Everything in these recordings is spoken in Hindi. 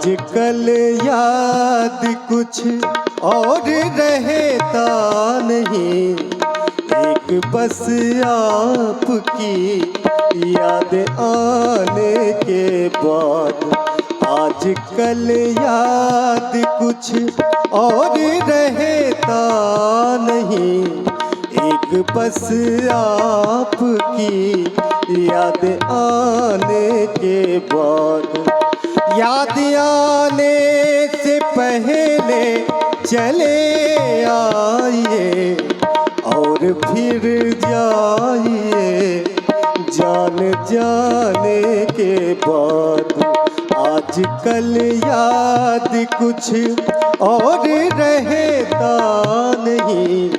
आजकल याद कुछ और रहता नहीं, एक बस आपकी याद आने के बाद। आजकल याद कुछ और रहता नहीं, एक बस आपकी याद आने के बाद। याद आने से पहले चले आइए और फिर जाइए जान जाने के बाद। आजकल याद कुछ और रहता नहीं,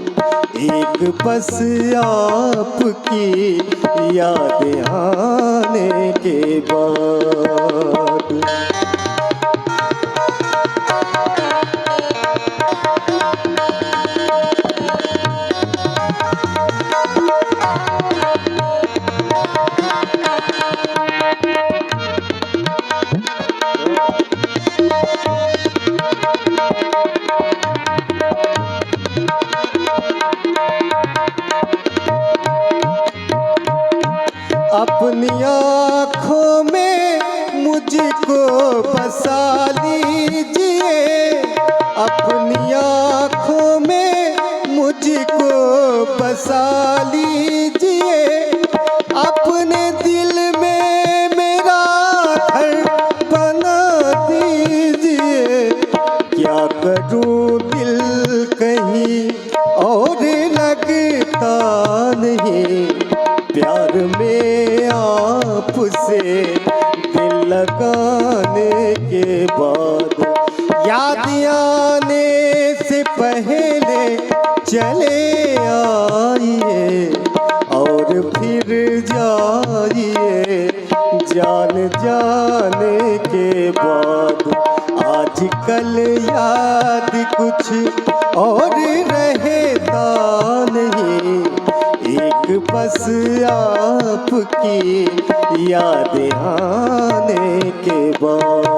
एक बस आपकी याद आने के बाद। अपनी आँखों में मुझको बसा लीजिए, अपनी आँखों में मुझको बसा लीजिए। अपने दिल में मेरा घर बना दीजिए। क्या करूं दिल कहीं और लगता नहीं, प्यार में आपसे दिल लगाने के बाद। याद आने से पहले चले आइए और फिर जाइए जान जाने के बाद। आजकल याद कुछ और रहता नहीं, एक बस आपकी याद आने के बाद।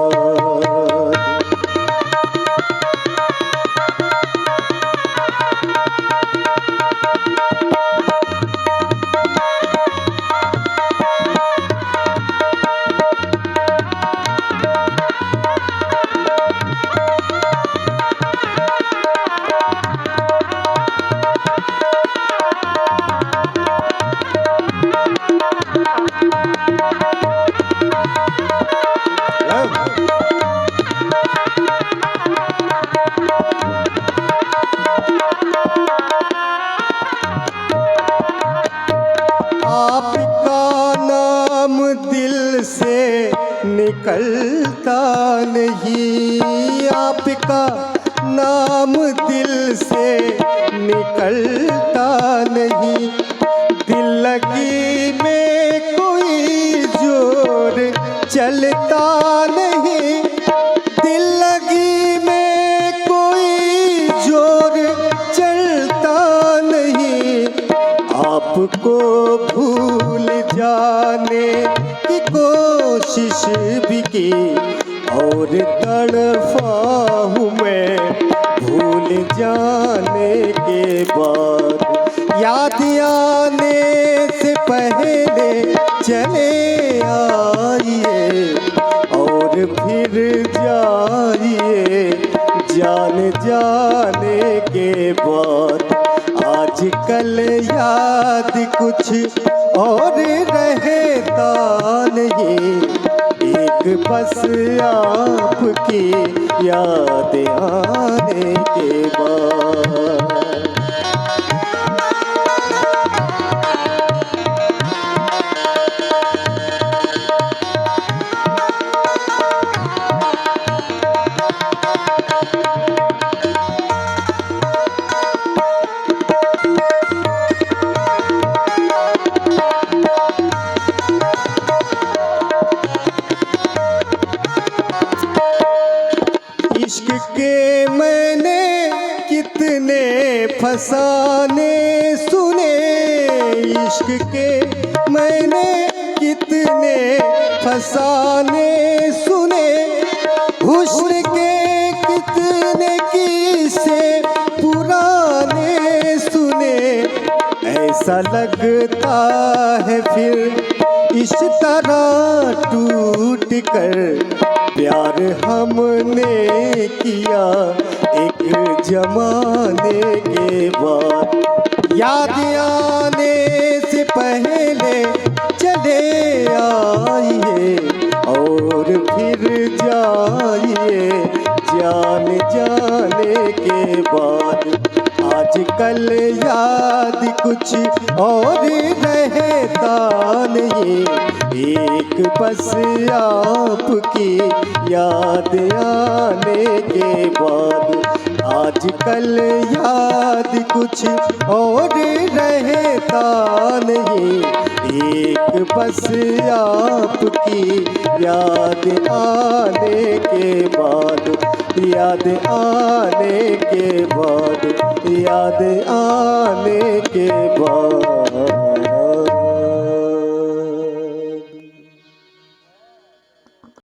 आपका नाम दिल से निकलता नहीं, आपका नाम दिल से निकलता नहीं। दिल लगी में कोई जोर चलता नहीं, दिल लगी में कोई जोर चलता नहीं। आपको भूल जाने की कोशिश भी की और तड़फा हूँ मैं भूल जाने के बाद। याद आने से पहले चले आइए और फिर जाइए जान जाने के बाद। आजकल याद कुछ और रहता नहीं, एक बस आपकी याद आने के बाद। इश्क के मैंने कितने फसाने सुने, इश्क के मैंने कितने फसाने सुने। ऐसा लगता है फिर इस तरह टूट कर प्यार हमने किया एक जमाने के बाद। याद आने से पहले चले आइए और फिर जाइए जान जाने के बाद। आजकल याद कुछ और रहता नहीं, एक बस आपकी याद आने के बाद। आजकल याद कुछ और रहता नहीं, एक बस आपकी याद आने के बाद। याद आने के बाद, याद आने के बाद।